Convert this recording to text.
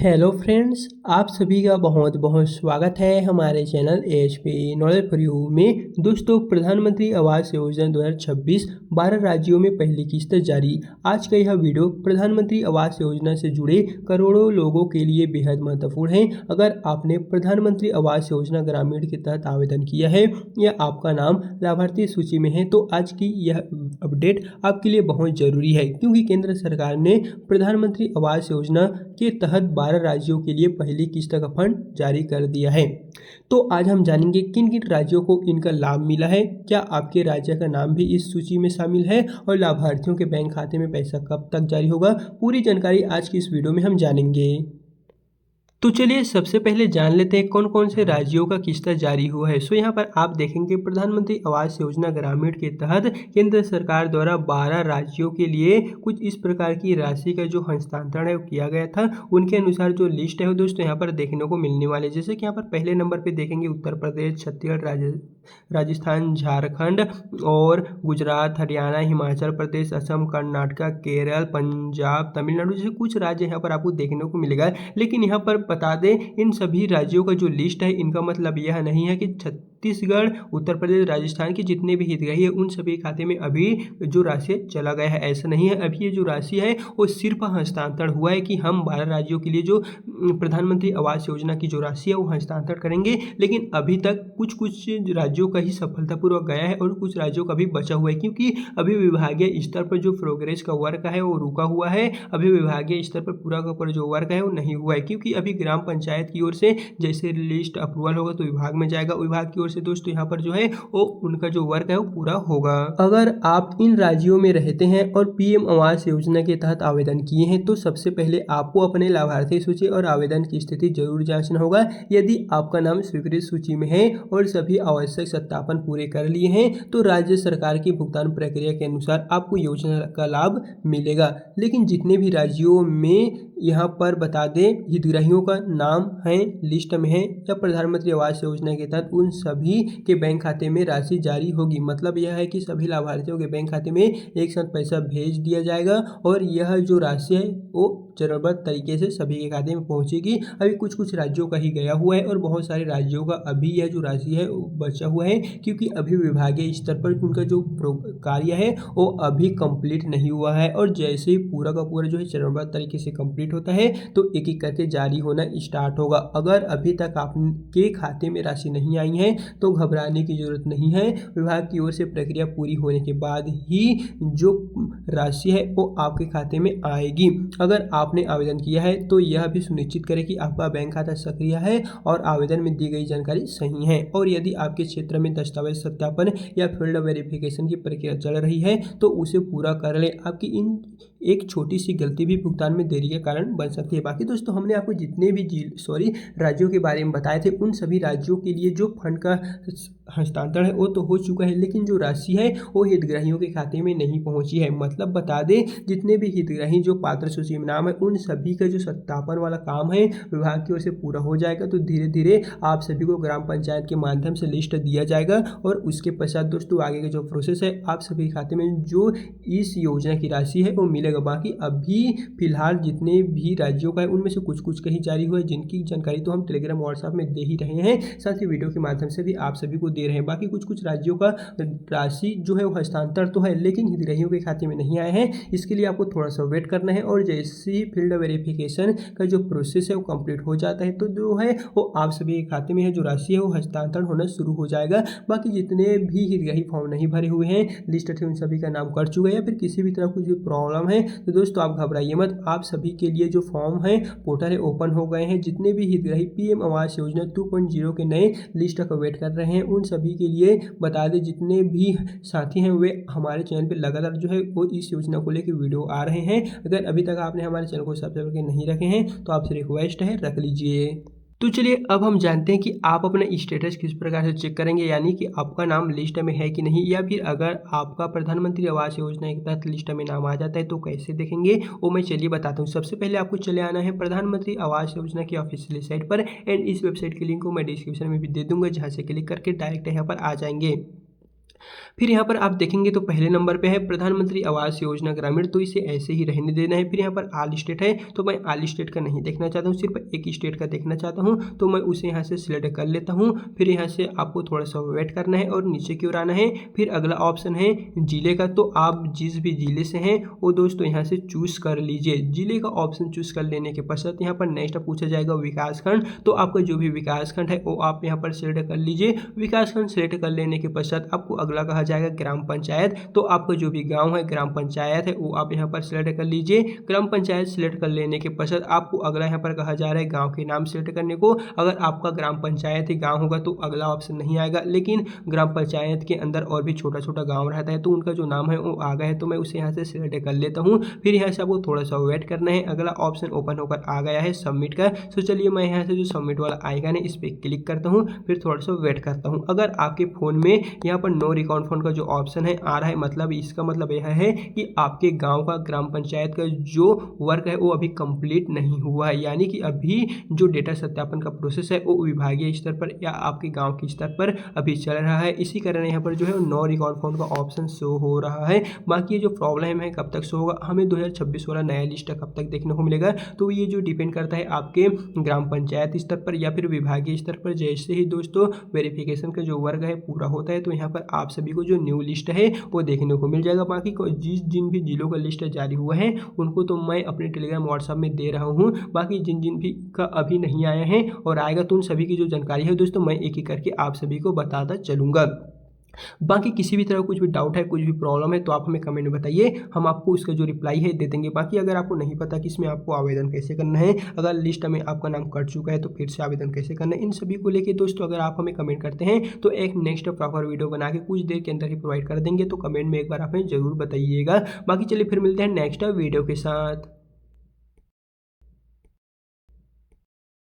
Hello friends, आप सभी का बहुत बहुत स्वागत है हमारे channel AHP knowledge for you में। दोस्तों, प्रधानमंत्री आवास योजना 2026 12 राज्यों में पहली किस्त जारी। आज का यह वीडियो प्रधानमंत्री आवास योजना से जुड़े करोड़ों लोगों के लिए बेहद महत्वपूर्ण है। अगर आपने प्रधानमंत्री आवास योजना ग्रामीण के तहत आवेदन किया है या आपका नाम लाभार्थी सूची में है तो आज की यह अपडेट आपके लिए बहुत ज़रूरी है, क्योंकि केंद्र सरकार ने प्रधानमंत्री आवास योजना के तहत 12 राज्यों के लिए पहली किस्त का फंड जारी कर दिया है। तो आज हम जानेंगे किन किन राज्यों को इनका लाभ मिला है, क्या आपके राज्य का नाम भी इस सूची में शामिल है और लाभार्थियों के बैंक खाते में पैसा कब तक जारी होगा। पूरी जानकारी आज की इस वीडियो में हम जानेंगे। तो चलिए सबसे पहले जान लेते हैं कौन कौन से राज्यों का किस्त जारी हुआ है। यहाँ पर आप देखेंगे प्रधानमंत्री आवास योजना ग्रामीण के तहत केंद्र सरकार द्वारा 12 राज्यों के लिए कुछ इस प्रकार की राशि का जो हस्तांतरण है वो किया गया था। उनके अनुसार जो लिस्ट है वो दोस्तों यहाँ पर देखने को मिलने वाले, जैसे कि यहाँ पर पहले नंबर पर देखेंगे उत्तर प्रदेश, छत्तीसगढ़, राजस्थान, झारखंड और गुजरात, हरियाणा, हिमाचल प्रदेश, असम, कर्नाटक, केरल, पंजाब, तमिलनाडु जैसे कुछ राज्य यहाँ पर आपको देखने को मिलेगा। लेकिन यहाँ पर बता दें, इन सभी राज्यों का जो लिस्ट है इनका मतलब यह नहीं है कि छत्तीसगढ़, उत्तर प्रदेश, राजस्थान के जितने भी हितग्राही है उन सभी खाते में अभी जो राशि चला गया है, ऐसा नहीं है। अभी ये जो राशि है वो सिर्फ हस्तांतरण हुआ है कि हम 12 राज्यों के लिए जो प्रधानमंत्री आवास योजना की जो राशि है वो हस्तांतरण करेंगे। लेकिन अभी तक कुछ कुछ राज्यों का ही सफलतापूर्वक गया है और कुछ राज्यों का भी बचा हुआ है, क्योंकि अभी विभागीय स्तर पर जो प्रोग्रेस का वर्क है वो रुका हुआ है। अभी विभागीय स्तर पर पूरा का पूरा जो वर्क है वो नहीं हुआ है, क्योंकि अभी ग्राम पंचायत की ओर से जैसे लिस्ट अप्रूवल होगा तो विभाग में जाएगा, विभाग की ओर से दोस्तों यहाँ पर जो है वो उनका जो वर्क है वो पूरा होगा। अगर आप इन राज्यों में रहते हैं और पीएम आवास योजना के तहत आवेदन किए हैं तो सबसे पहले आपको अपने लाभार्थी सूची और आवेदन की स्थिति जरूर जांचना होगा। यदि आपका नाम स्वीकृत सूची में है और सभी आवश्यक सत्यापन पूरे कर लिए हैं तो राज्य सरकार की भुगतान प्रक्रिया के अनुसार आपको योजना का लाभ मिलेगा। लेकिन जितने भी राज्यों में यहाँ पर बता दें हितग्राहियों का नाम है, लिस्ट में है या प्रधानमंत्री आवास योजना के तहत उन सभी के बैंक खाते में राशि जारी होगी। मतलब यह है कि सभी लाभार्थियों के बैंक खाते में एक साथ पैसा भेज दिया जाएगा और यह जो राशि है वो चरणबद्ध तरीके से सभी के खाते में पहुंचेगी। अभी कुछ कुछ राज्यों का ही गया हुआ है और बहुत सारे राज्यों का अभी यह जो राशि है वो बचा हुआ है, क्योंकि अभी विभागीय स्तर पर उनका जो कार्य है वो अभी कंप्लीट नहीं हुआ है। और जैसे ही पूरा का पूरा जो है चरणबद्ध तरीके से कंप्लीट होता है तो एक एक करके जारी होना स्टार्ट होगा। अगर अभी तक आपके खाते में राशि नहीं आई है तो घबराने की जरूरत नहीं है। विभाग की ओर से प्रक्रिया पूरी होने के बाद ही जो राशि है वो आपके खाते में आएगी। अगर आपने आवेदन किया है तो यह भी सुनिश्चित करें कि आपका बैंक खाता सक्रिय है और आवेदन में दी गई जानकारी सही है। और यदि आपके क्षेत्र में दस्तावेज सत्यापन या फील्ड वेरिफिकेशन की प्रक्रिया चल रही है तो उसे पूरा कर ले। आपकी इन एक छोटी सी गलती भी भुगतान में देरी के कारण बन सकती है। बाकी दोस्तों, हमने आपको जितने भी राज्यों के बारे में बताए थे उन सभी राज्यों के लिए जो फंड का हस्तांतरण है वो तो हो चुका है, लेकिन जो राशि है वो हितग्राहियों के खाते में नहीं पहुंची है। मतलब बता दें, जितने भी हितग्राही जो पात्र सूची में नाम है उन सभी का जो सत्यापन वाला काम है विभाग की ओर से पूरा हो जाएगा। तो धीरे धीरे आप सभी को ग्राम पंचायत के माध्यम से लिस्ट दिया जाएगा और उसके पश्चात दोस्तों आगे का जो प्रोसेस है आप सभी खाते में जो इस योजना की राशि है वो मिलेगा। बाकी अभी फिलहाल जितने भी राज्यों का है उनमें से कुछ कुछ कहीं जारी हुआ है, जिनकी जानकारी तो हम टेलीग्राम व्हाट्सएप में दे ही रहे हैं, साथ ही वीडियो के माध्यम से भी आप सभी को दे रहे हैं। बाकी कुछ कुछ राज्यों का राशि जो है वो हस्तांतरण तो है लेकिन हितग्राहियों के खाते में नहीं आए हैं। इसके लिए आपको थोड़ा सा वेट करना है और जैसे ही फील्ड वेरिफिकेशन का जो प्रोसेस है वो कंप्लीट हो जाता है तो जो है वो आप सभी के खाते में है जो राशि है वो हस्तांतरण होना शुरू हो जाएगा। बाकी जितने भी हितग्राही फॉर्म नहीं भरे हुए हैं, लिस्ट थे, उन सभी का नाम कर चुके हैं या फिर किसी भी तरह कुछ भी प्रॉब्लम है तो दोस्तों आप घबराइए मत। आप सभी के लिए जो फॉर्म है पोर्टल है ओपन हो गए हैं। जितने भी हितग्राही पीएम आवास योजना 2.0 के नए लिस्ट का वेट कर रहे हैं उन सभी के लिए बता दें, जितने भी साथी हैं वे हमारे चैनल पे लगातार जो है वो इस योजना को लेकर वीडियो आ रहे हैं। अगर अभी तक आपने हमारे चैनल को सब्सक्राइब करके नहीं रखे हैं तो आपसे रिक्वेस्ट है रख लीजिए। तो चलिए अब हम जानते हैं कि आप अपना स्टेटस किस प्रकार से चेक करेंगे, यानी कि आपका नाम लिस्ट में है कि नहीं, या फिर अगर आपका प्रधानमंत्री आवास योजना के तहत लिस्ट में नाम आ जाता है तो कैसे देखेंगे वो मैं चलिए बताता हूँ। सबसे पहले आपको चले आना है प्रधानमंत्री आवास योजना की ऑफिशियल साइट पर एंड इस वेबसाइट की लिंक को मैं डिस्क्रिप्शन में भी दे दूंगा, जहाँ से क्लिक करके डायरेक्ट यहाँ पर आ जाएंगे। फिर यहाँ पर आप देखेंगे तो पहले नंबर पे है प्रधानमंत्री आवास योजना ग्रामीण, तो इसे ऐसे ही रहने देना है। फिर यहाँ पर ऑल स्टेट है, तो मैं ऑल स्टेट का नहीं देखना चाहता हूँ, सिर्फ एक स्टेट का देखना चाहता हूँ, तो मैं उसे यहाँ से सिलेक्ट कर लेता हूँ। फिर यहाँ से आपको थोड़ा सा वेट करना है और नीचे की ओर आना है। फिर अगला ऑप्शन है जिले का, तो आप जिस भी जिले से हैं वो दोस्तों यहाँ से चूज़ कर लीजिए। जिले का ऑप्शन चूज़ कर लेने के पश्चात यहाँ पर नेक्स्ट पूछा जाएगा विकास खंड, तो आपका जो भी विकास खंड है वो आप यहाँ पर सिलेक्ट कर लीजिए। विकास खंड सिलेक्ट कर लेने के पश्चात आपको अगला कहा जाएगा ग्राम पंचायत, तो आपका जो भी गांव है ग्राम पंचायत है वो आप यहाँ पर सिलेक्ट कर लीजिए। ग्राम पंचायत सिलेक्ट कर लेने के पश्चात आपको अगला यहाँ पर कहा जा रहा है गांव के नाम सिलेक्ट करने को। अगर आपका ग्राम पंचायत ही गांव होगा तो अगला ऑप्शन नहीं आएगा, लेकिन ग्राम पंचायत के अंदर और भी छोटा छोटा गाँव रहता है तो उनका जो नाम है वो आ गया है, तो मैं उसे यहाँ से सिलेक्ट कर लेता हूँ। फिर यहाँ से आपको थोड़ा सा वेट करना है। अगला ऑप्शन ओपन होकर आ गया है सबमिट का, तो चलिए मैं यहाँ से जो सबमिट वाला आएगा ना इस पर क्लिक करता हूँ, फिर थोड़ा सा वेट करता हूँ। अगर आपके फ़ोन में यहाँ पर नो रिकॉर्ड फोन का जो ऑप्शन है आ रहा है, मतलब इसका मतलब यह है कि आपके गांव का ग्राम पंचायत का जो वर्क है वो अभी कंप्लीट नहीं हुआ है, यानी कि अभी जो डेटा सत्यापन का प्रोसेस है वो विभागीय स्तर पर या आपके गांव के स्तर पर अभी चल रहा है। इसी कारण यहाँ पर जो है नो रिकॉर्ड फोन का ऑप्शन शो हो रहा है। बाकी ये जो प्रॉब्लम है कब तक शो होगा, हमें 2026 वाला नया लिस्ट कब तक देखने को मिलेगा, तो ये जो डिपेंड करता है आपके ग्राम पंचायत स्तर पर या फिर विभागीय स्तर पर। जैसे ही दोस्तों वेरिफिकेशन का जो वर्क है पूरा होता है तो यहाँ पर आप सभी को जो न्यू लिस्ट है वो देखने को मिल जाएगा। बाकी जिन भी जिलों का लिस्ट जारी हुआ है उनको तो मैं अपने टेलीग्राम व्हाट्सएप में दे रहा हूँ। बाकी जिन जिन भी का अभी नहीं आया है और आएगा तो उन सभी की जो जानकारी है दोस्तों मैं एक एक करके आप सभी को बताता चलूँगा। बाकी किसी भी तरह कुछ भी डाउट है, कुछ भी प्रॉब्लम है तो आप हमें कमेंट में बताइए, हम आपको उसका जो रिप्लाई है दे देंगे। बाकी अगर आपको नहीं पता कि इसमें आपको आवेदन कैसे करना है, अगर लिस्ट में आपका नाम कट चुका है तो फिर से आवेदन कैसे करना है, इन सभी को लेके दोस्तों अगर आप हमें कमेंट करते हैं तो एक नेक्स्ट प्रॉपर वीडियो बना के कुछ देर के अंदर ही प्रोवाइड कर देंगे, तो कमेंट में एक बार आप हमें ज़रूर बताइएगा। बाकी चलिए फिर मिलते हैं नेक्स्ट वीडियो के साथ।